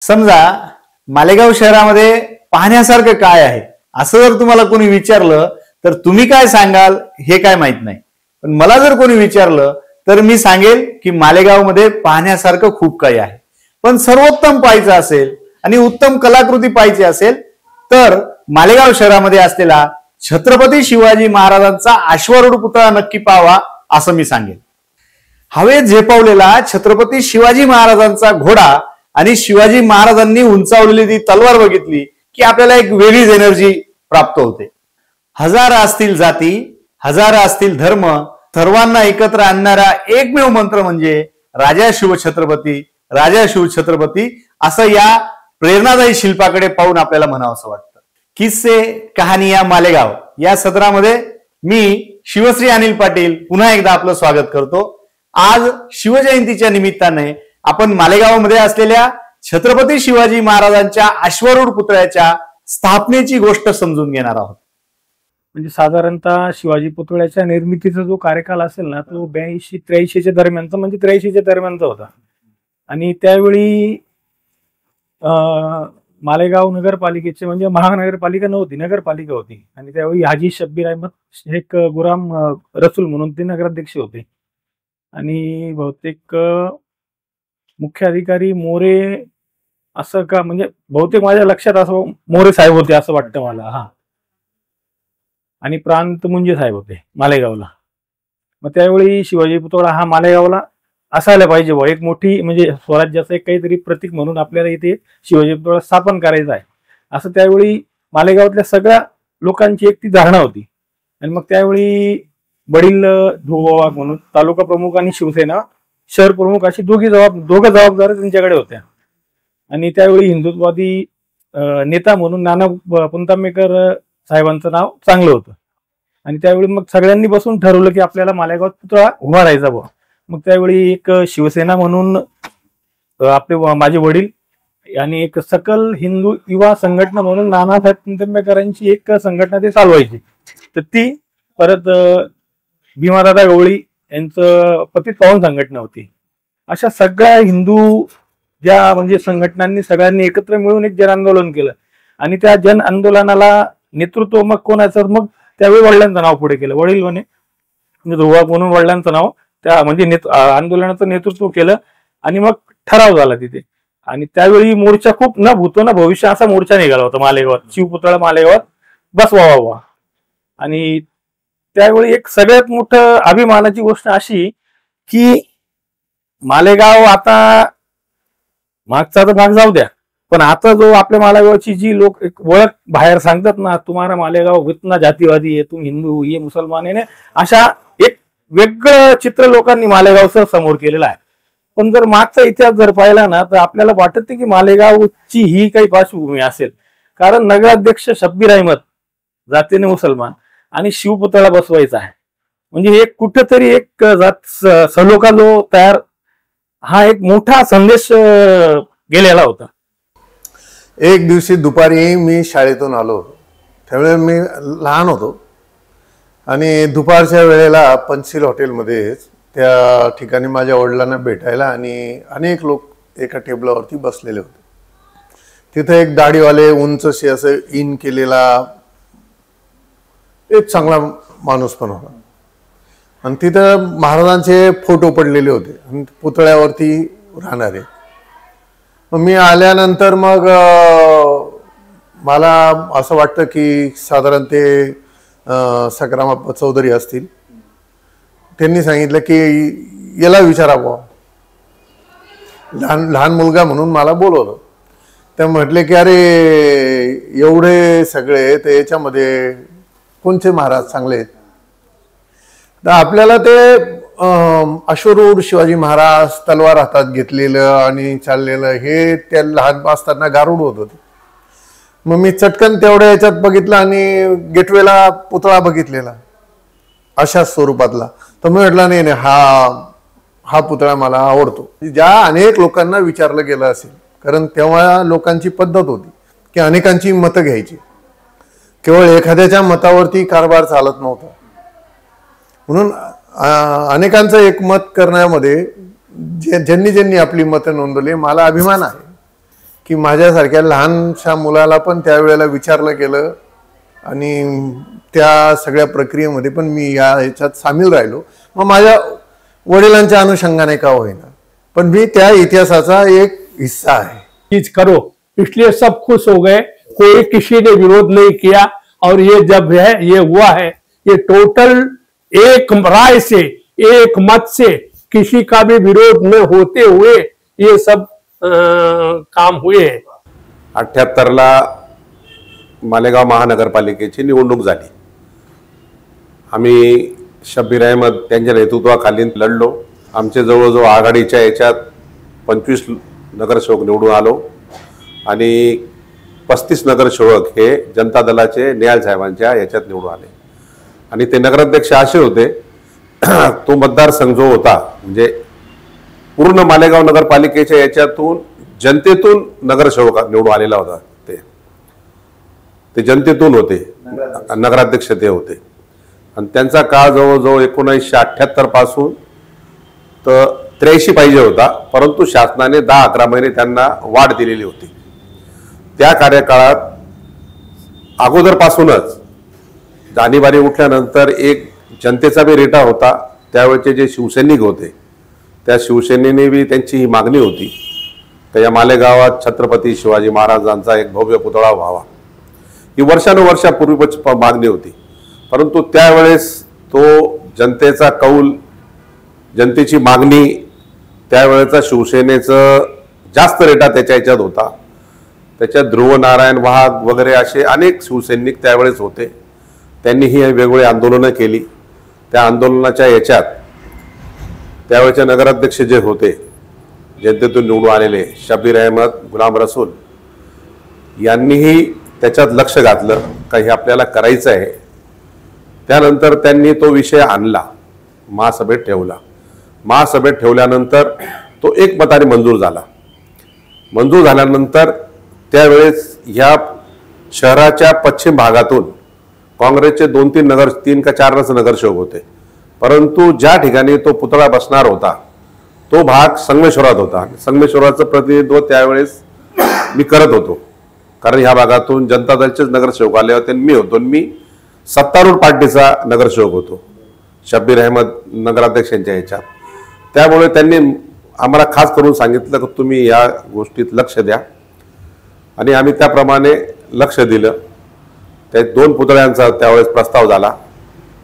समजा मालेगाव शहरामध्ये पाहण्यासारखं काय आहे असं जर तुम्हाला कोणी विचारलं तर तुम्ही काय सांगाल हे काय माहित नाही. पण मला जर कोणी विचारलं तर मी सांगेल की मालेगावमध्ये पाहण्यासारखं खूप काही आहे. पण सर्वोत्तम पाहायचं असेल आणि उत्तम कलाकृती पाहायची असेल तर मालेगाव शहरामध्ये असलेला छत्रपती शिवाजी महाराजांचा अश्वारूढ पुतळा नक्की पाहावा असं मी सांगेन. हवेत झेपावलेला छत्रपती शिवाजी महाराजांचा घोडा आणि शिवाजी महाराजांनी उंचावलेली ती तलवार बघितली की आपल्याला एक वेगळीच एनर्जी प्राप्त होते. हजार असतील जाती, हजार असतील धर्म, सर्वांना एकत्र आणणारा एकमेव मंत्र म्हणजे राजा शिवछत्रपती, राजा शिवछत्रपती असं या प्रेरणादायी शिल्पाकडे पाहून आपल्याला म्हणावंसं वाटतं. किस्से कहानिया मालेगाव या सत्रामध्ये मी शिवश्री अनिल पाटील पुन्हा एकदा आपलं स्वागत करतो. आज शिवजयंतीच्या निमित्ताने आपण मालेगावमध्ये असलेल्या छत्रपती शिवाजी महाराजांच्या अश्वारूढ पुतळ्याच्या स्थापनेची गोष्ट समजून घेणार आहोत. म्हणजे साधारणतः शिवाजी पुतळ्याच्या निर्मितीचा जो कार्यकाल असेल ना तो 82-83 दरम्यानचा, म्हणजे 83 दरम्यानचा होता. आणि त्यावेळी मालेगाव नगरपालिकेचे, म्हणजे महानगरपालिका नव्हती, नगरपालिका होती. आणि त्यावेळी हाजी शब्बीर अहमद शेख गुलाम रसूल म्हणून ते नगराध्यक्ष होते. आणि बहुतेक मुख्य अधिकारी मोरे असं का, म्हणजे बहुतेक माझ्या लक्षात असं मोरे साहेब होते असं वाटतं मला. हा, आणि प्रांत मुंजे साहेब होते मालेगावला. मग त्यावेळी शिवाजी पुतळा हा मालेगावला असायला पाहिजे बा, एक मोठी म्हणजे स्वराज्याचं एक काहीतरी प्रतीक म्हणून आपल्याला इथे शिवाजी पुतळा स्थापन करायचा आहे असं त्यावेळी मालेगावातल्या सगळ्या लोकांची एक ती धारणा होती. आणि मग त्यावेळी वडील ध्रुववाग म्हणून तालुका प्रमुख आणि शिवसेना शहर प्रमुख अशी दोघं जबाबदार त्यांच्याकडे होत्या. आणि त्यावेळी हिंदुत्ववादी नेता म्हणून नाना पुंतांबेकर साहेबांचं नाव चांगलं होतं. आणि त्यावेळी मग सगळ्यांनी बसून ठरवलं की आपल्याला मालेगावात पुतळा उभा राहायचा बुवा. मग त्यावेळी एक शिवसेना म्हणून आपले माझे वडील आणि एक सकल हिंदू युवा संघटना म्हणून नानासाहेब पुंतांबेकरांची एक संघटना ते चालवायची. तर ती परत भीमादादा गवळी यांचं पतित पावन संघटना होती. अशा सगळ्या हिंदू ज्या म्हणजे संघटनांनी सगळ्यांनी एकत्र मिळून एक जन आंदोलन केलं. आणि त्या जन आंदोलनाला नेतृत्व मग कोणाचं, मग त्यावेळी वडिलांचं नाव पुढे केलं. वडील म्हणे ध्रुवा म्हणून वडिलांचं नाव त्या म्हणजे आंदोलनाचं नेतृत्व केलं. आणि मग ठराव झाला तिथे. आणि त्यावेळी मोर्चा खूप न भूतो ना भविष्य असा मोर्चा निघाला होता मालेगावात, शिवपुतळा मालेगावात बसवावा. आणि त्यावेळी एक सगळ्यात मोठं अभिमानाची गोष्ट अशी की मालेगाव आता मागचा तर भाग जाऊ द्या, पण आता जो आपल्या मालेगावची जी लोक एक ओळख बाहेर सांगतात ना, तुम्हाला मालेगाव इतना जातीवादी आहे, तुम हिंदू ये मुसलमान आहे, अशा एक वेगळं चित्र लोकांनी मालेगावचं समोर केलेलं आहे. पण जर मागचा इतिहास जर पाहिला ना तर आपल्याला वाटत की मालेगावची ही काही पार्श्वभूमी असेल. कारण नगराध्यक्ष शब्बीर अहमद जातीने मुसलमान आणि शिवपुतळा बसवायचा आहे, म्हणजे एक कुठेतरी एक सलोखा जो तयार, हा एक मोठा संदेश गेलेला होता. एक दिवशी दुपारी मी शाळेतून आलो, त्यावेळेस मी लहान होतो. आणि दुपारच्या वेळेला पंचशील हॉटेलमध्ये त्या ठिकाणी माझ्या वडिलांना भेटायला आणि अनेक लोक एका टेबलावरती बसलेले होते. तिथे एक दाढीवाले उंचशी असं इन केलेला एक चांगला माणूस पण होता. आणि तिथं महाराजांचे फोटो पडलेले होते आणि पुतळ्यावरती राहणारे. मग मी आल्यानंतर मग मला असं वाटतं की साधारण ते संग्राम चौधरी असतील, त्यांनी सांगितलं की याला विचारावं. लहान मुलगा म्हणून मला बोलवलं. ते म्हटले की अरे एवढे सगळे तर याच्यामध्ये कोणते महाराज चांगले आहेत. तर आपल्याला ते अश्वारूढ शिवाजी महाराज तलवार हातात घेतलेलं आणि चाललेलं हे त्या लहान असताना गारुड होत होते. मग मी चटकन तेवढ्या याच्यात बघितलं आणि गेटवेला पुतळा बघितलेला अशा स्वरूपातला. तर मी म्हटलं नाही हा पुतळा मला आवडतो. ज्या अनेक लोकांना विचारलं गेलं असेल, कारण तेव्हा लोकांची पद्धत होती की अनेकांची मतं घ्यायची, केवळ एखाद्याच्या मतावरती कारभार चालत नव्हता. म्हणून अनेकांचं एक मत करण्यामध्ये ज्यांनी आपली मतं नोंदवली, मला अभिमान आहे की माझ्यासारख्या लहानशा मुलाला पण त्यावेळेला विचारलं गेलं आणि त्या सगळ्या प्रक्रियेमध्ये पण मी ह्याच्यात सामील राहिलो. मग माझ्या वडिलांच्या अनुषंगाने का होईना, पण मी त्या इतिहासाचा एक हिस्सा आहे. चीज करो, इसलिए सब खुश हो गए, कोई किसी ने विरोध नहीं किया. और ये जब है ये हुआ है, ये टोटल एक राय से, एक मत से, किसी का भी विरोध न होते हुए ये सब काम हुए. 78ला मालेगाव महानगरपालिकेची निवडणूक झाली. आम्ही शब्बीर अहमद त्यांच्या नेतृत्वाखाली लढलो. आमचे जवळजवळ आघाडीच्या याच्यात 25 नगरसेवक निवडून आलो आणि 35 नगरसेवक हे जनता दलाचे निहाल साहेबांच्या याच्यात निवडून आले. आणि ते नगराध्यक्ष असे होते, तो मतदारसंघ जो होता म्हणजे पूर्ण मालेगाव नगरपालिकेच्या याच्यातून जनतेतून नगरसेवक निवडून आलेला होता. ते जनतेतून होते, नगराध्यक्ष ते होते. आणि त्यांचा काळ जवळजवळ 1978 पासून तर 83 पाहिजे होता, परंतु शासनाने 10-11 महिने त्यांना वाढ दिलेली होती. त्या कार्यकाळात अगोदरपासूनच जाणीबाणी उठल्यानंतर एक जनतेचा बी रेटा होता. त्यावेळेचे जे शिवसैनिक होते त्या शिवसेनेने बी त्यांची ही मागणी होती की या मालेगावात छत्रपती शिवाजी महाराजांचा एक भव्य पुतळा व्हावा. ही वर्षानुवर्षापूर्वीच मागणी होती, परंतु त्यावेळेस तो जनतेचा कौल, जनतेची मागणी, त्यावेळेचा शिवसेनेचं जास्त रेटा त्याच्या ह्याच्यात होता. त्याच्यात ध्रुव नारायण वाघ वगैरे असे अनेक शिवसैनिक त्यावेळेस होते. त्यांनी ही वेगवेगळी आंदोलनं केली. त्या आंदोलनाच्या याच्यात त्यावेळेचे नगराध्यक्ष जे होते जनतेतून निवडून आलेले शब्बीर अहमद, गुलाम रसूल यांनीही त्याच्यात लक्ष घातलं का हे आपल्याला करायचं आहे. त्यानंतर त्यांनी तो विषय आणला, महासभेत ठेवला. महासभेत ठेवल्यानंतर तो एकमताने मंजूर झाला. मंजूर झाल्यानंतर त्यावेळेस ह्या शहराच्या पश्चिम भागातून काँग्रेसचे 3 का 4 नगरसेवक होते, परंतु ज्या ठिकाणी तो पुतळा बसणार होता तो भाग संगमेश्वरात होता. संगमेश्वराचं प्रतिनिधित्व त्यावेळेस मी करत होतो, कारण ह्या भागातून जनता दलचेच नगरसेवक आले होते. मी होतो, मी सत्तारूढ पार्टीचा नगरसेवक होतो शब्बीर अहमद नगराध्यक्षांच्या ह्याच्यात. त्यामुळे त्यांनी आम्हाला खास करून सांगितलं की तुम्ही या गोष्टीत लक्ष द्या, आणि आम्ही त्याप्रमाणे लक्ष दिलं. त्या 2 पुतळ्यांचा त्यावेळेस प्रस्ताव झाला,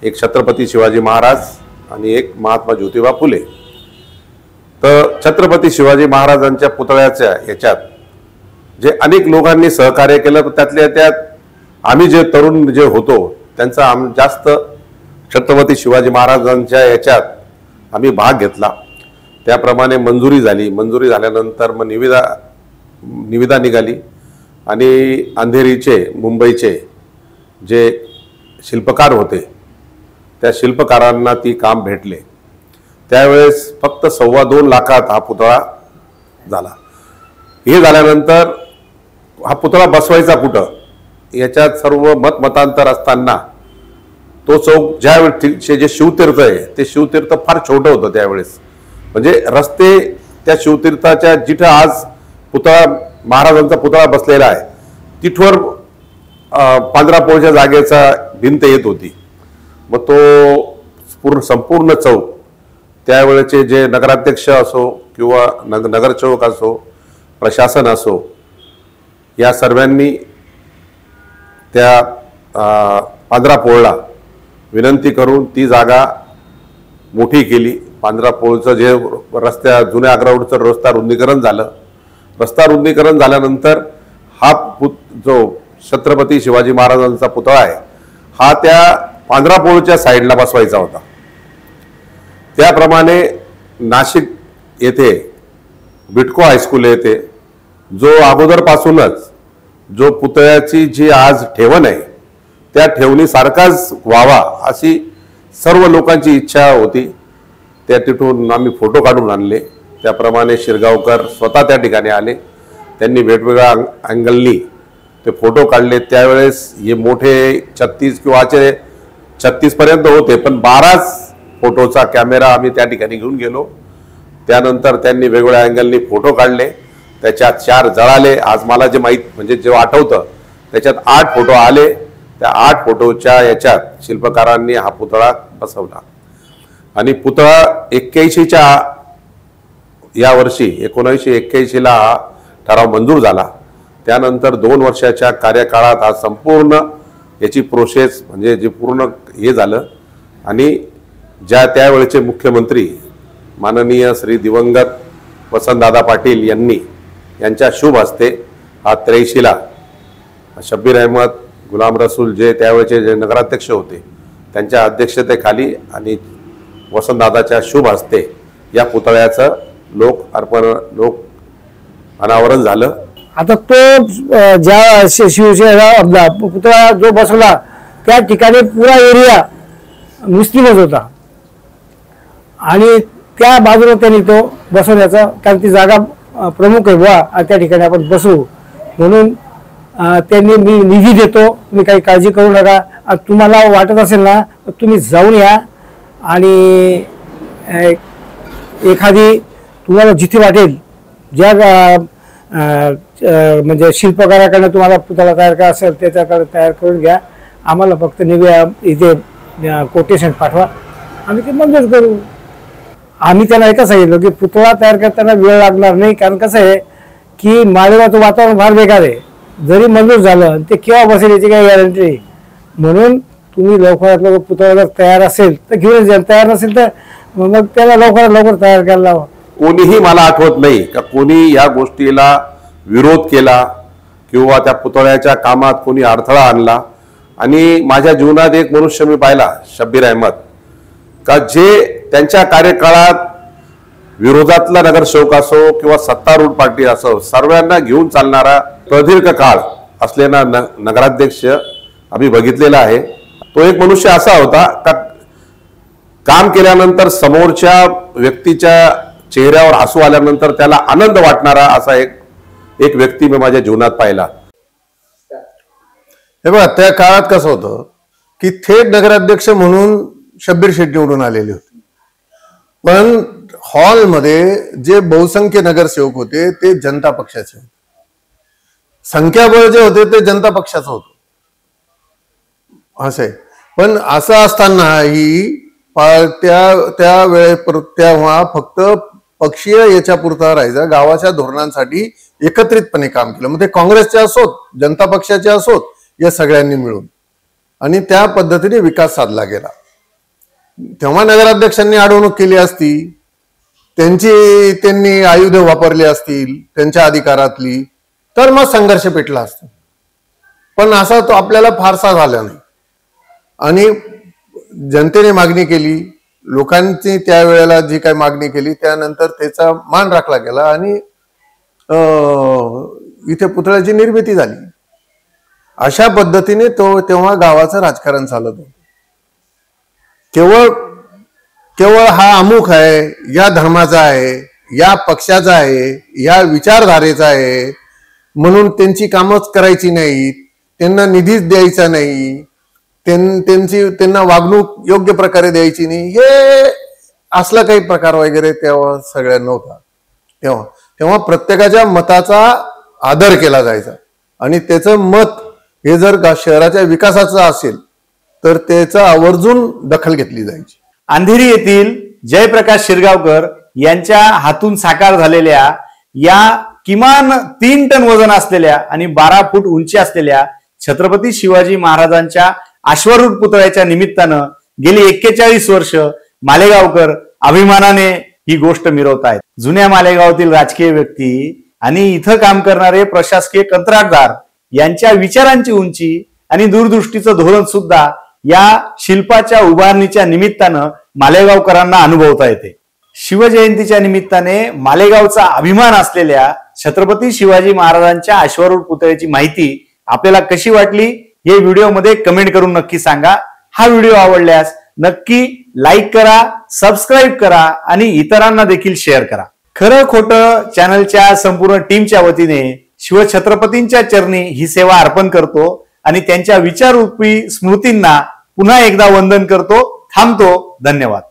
एक छत्रपती शिवाजी महाराज आणि एक महात्मा ज्योतिबा फुले. तर छत्रपती शिवाजी महाराजांच्या पुतळ्याच्या याच्यात जे अनेक लोकांनी सहकार्य केलं, त्यातल्या त्यात आम्ही जे तरुण जे होतो त्यांचा जास्त छत्रपती शिवाजी महाराजांच्या याच्यात आम्ही भाग घेतला. त्याप्रमाणे मंजुरी झाली. मंजुरी झाल्यानंतर मग निविदा निघाली आणि अंधेरीचे, मुंबईचे जे शिल्पकार होते त्या शिल्पकारांना ती काम भेटले. त्यावेळेस फक्त 2.25 लाखात हा पुतळा झाला. हे झाल्यानंतर हा पुतळा बसवायचा कुठं याच्यात सर्व मतांतर असताना तो चौक ज्यावेळी जे शिवतीर्थ आहे ते शिवतीर्थ फार छोटं होतं त्यावेळेस. म्हणजे रस्ते त्या शिवतीर्थाच्या जिथं आज पुतळा महाराजांचा पुतळा बसलेला आहे तिथवर 15 पोळच्या जागेचा भिंत येत होती. मग तो संपूर्ण चौक त्यावेळेचे जे नगराध्यक्ष असो किंवा नगरसेवक असो, प्रशासन असो, या सर्वांनी त्या 15 पोळला विनंती करून ती जागा मोठी केली. 15 पोळचं जे जुन्या आग्रा रोडचं रस्ता रुंदीकरण झालं. रस्ता रुंदीकरण झाल्यानंतर हा जो छत्रपती शिवाजी महाराजांचा पुतळा आहे हा त्या 15 पोळच्या साईडला बसवायचा होता. त्याप्रमाणे नाशिक येथे बिटको हायस्कूल येथे जो अगोदरपासूनच जो पुतळ्याची जी आज ठेवण आहे त्या ठेवणीसारखाच व्हावा अशी सर्व लोकांची इच्छा होती. त्या तिथून आम्ही फोटो काढून आणले. त्याप्रमाणे शिरगावकर स्वतः त्या ठिकाणी आले. त्यांनी वेगवेगळ्या अँगलनी ते फोटो काढले. त्यावेळेस हे मोठे 36 किंवा 36 पर्यंत होते, पण 12 फोटोचा कॅमेरा आम्ही त्या ठिकाणी घेऊन गेलो. त्यानंतर त्यांनी वेगवेगळ्या अँगलनी फोटो काढले. त्याच्यात 4 जळाले. आज मला जे माहीत म्हणजे जेव्हा आठवतं त्याच्यात 8 फोटो आले. त्या 8 फोटोच्या याच्यात शिल्पकारांनी हा पुतळा बसवला आणि पुतळा 81च्या या वर्षी 1981ला हा ठराव मंजूर झाला. त्यानंतर 2 वर्षाच्या कार्यकाळात हा संपूर्ण याची प्रोसेस म्हणजे जे पूर्ण हे झालं आणि त्यावेळेचे मुख्यमंत्री माननीय श्री दिवंगत वसंतदादा पाटील यांच्या शुभ हस्ते हा 83ला शब्बीर अहमद, गुलाम रसूल जे त्यावेळेचे जे नगराध्यक्ष होते त्यांच्या अध्यक्षतेखाली आणि वसंतदादाच्या शुभ हस्ते या पुतळ्याचं लोक अनावरण झालं. आता तो ज्या शिवसेना पुतळा जो बसवला त्या ठिकाणी पुरा एरिया मुस्लिमच होता आणि त्या बाजूला त्यांनी तो बसवण्याचा, कारण ती जागा प्रमुख आहे बुवा, त्या ठिकाणी आपण बसवू म्हणून त्यांनी मी निधी देतो, तुम्ही काही काळजी करू नका, तुम्हाला वाटत असेल ना तुम्ही जाऊन या आणि एखादी तुम्हाला जिथे वाटेल ज्या म्हणजे शिल्पकाराकडनं तुम्हाला पुतळा तयार करा असेल त्याच्याकडे तयार करून घ्या, आम्हाला फक्त इथे कोटेशन पाठवा, आम्ही ते मंजूर करू. आम्ही त्यांना एकच सांगितलं की पुतळा तयार करताना वेळ लागणार नाही, कारण कसं आहे की मालेगावचं वातावरण फार बेकार आहे, जरी मंजूर झालं ते केव्हा बसेल याची काही गॅरंटी नाही. म्हणून तुम्ही लवकरात लवकर पुतळा जर तयार असेल तर घेऊन जा, तयार नसेल तर मग त्याला लवकरात लवकर तयार करायला लावा. कोणीही मला आठवत नाही का कोणी या गोष्टीला विरोध केला किंवा त्या पुतळ्याच्या कामात कोणी अडथळा आणला. आणि माझ्या जीवनात एक मनुष्य मी पाहिला, शब्बीर अहमद, का जे त्यांच्या कार्यकाळात विरोधातला नगरसेवक असो किंवा सत्तारूढ पार्टी असो सर्वांना घेऊन चालणारा प्रदीर्घ काळ असलेला नगराध्यक्ष आम्ही बघितलेला आहे. तो एक मनुष्य असा होता का काम केल्यानंतर समोरच्या व्यक्तीच्या चेहऱ्यावर हसू आल्यानंतर त्याला आनंद वाटणारा असा एक व्यक्ती मी माझ्या जीवनात पाहिला. हे बघा, त्या काळात कसं होतं की थेट नगराध्यक्ष म्हणून शब्बीर शेठ निवडून आलेले होते, पण हॉलमध्ये जे बहुसंख्य नगरसेवक होते ते जनता पक्षाचे होते, संख्याबळ जे होते ते जनता पक्षाचं होतं असं आहे. पण असं असतानाही तेव्हा फक्त पक्षीय याच्या पुरता राहायचा, गावाच्या धोरणांसाठी एकत्रितपणे काम केलं, मग ते काँग्रेसचे असोत जनता पक्षाचे असोत या सगळ्यांनी मिळून, आणि त्या पद्धतीने विकास साधला गेला. तेव्हा नगराध्यक्षांनी अडवणूक केली असती, त्यांनी आयुध वापरली असतील त्यांच्या अधिकारातली, तर मग संघर्ष पेटला असता. पण असा तो आपल्याला फारसा झाला नाही आणि जनतेने मागणी केली, लोकांची त्यावेळेला जी काही मागणी केली त्यानंतर त्याचा मान राखला गेला आणि इथे पुतळ्याची निर्मिती झाली. अशा पद्धतीने तेव्हा गावाचं राजकारण चालत होतं. केवळ हा अमुक आहे, या धर्माचा आहे, या पक्षाचा आहे, या विचारधारेचा आहे म्हणून त्यांची कामच करायची नाहीत, त्यांना निधीच द्यायचा नाही, त्यांना वागणूक योग्य प्रकारे द्यायची नाही, हे असला काही प्रकार वगैरे तेव्हा सगळ्या नव्हता. तेव्हा प्रत्येकाच्या मताचा आदर केला जायचा आणि त्याचं मत हे जर शहराच्या विकासाचं असेल तर त्याचा आवर्जून दखल घेतली जायची. अंधेरी येथील जयप्रकाश शिरगावकर यांच्या हातून साकार झालेल्या या किमान 3 टन वजन असलेल्या आणि 12 फूट उंची असलेल्या छत्रपती शिवाजी महाराजांच्या अश्वारूढ पुतळ्याच्या निमित्तानं गेली 41 वर्ष मालेगावकर अभिमानाने ही गोष्ट मिरवत आहेत. जुन्या मालेगावातील राजकीय व्यक्ती आणि इथं काम करणारे प्रशासकीय कंत्राटदार यांच्या विचारांची उंची आणि दूरदृष्टीचं धोरण सुद्धा या शिल्पाच्या उभारणीच्या निमित्तानं मालेगावकरांना अनुभवता येते. शिवजयंतीच्या निमित्ताने मालेगावचा अभिमान असलेल्या छत्रपती शिवाजी महाराजांच्या अश्वारूढ पुतळ्याची माहिती आपल्याला कशी वाटली हे व्हिडिओमध्ये कमेंट करून नक्की सांगा. हा व्हिडिओ आवडल्यास नक्की लाईक करा, सबस्क्राईब करा आणि इतरांना देखील शेअर करा. खरं खोटं चॅनलच्या संपूर्ण टीमच्या वतीने शिवछत्रपतींच्या चरणी ही सेवा अर्पण करतो आणि त्यांच्या विचाररूपी स्मृतींना पुन्हा एकदा वंदन करतो. थांबतो. धन्यवाद.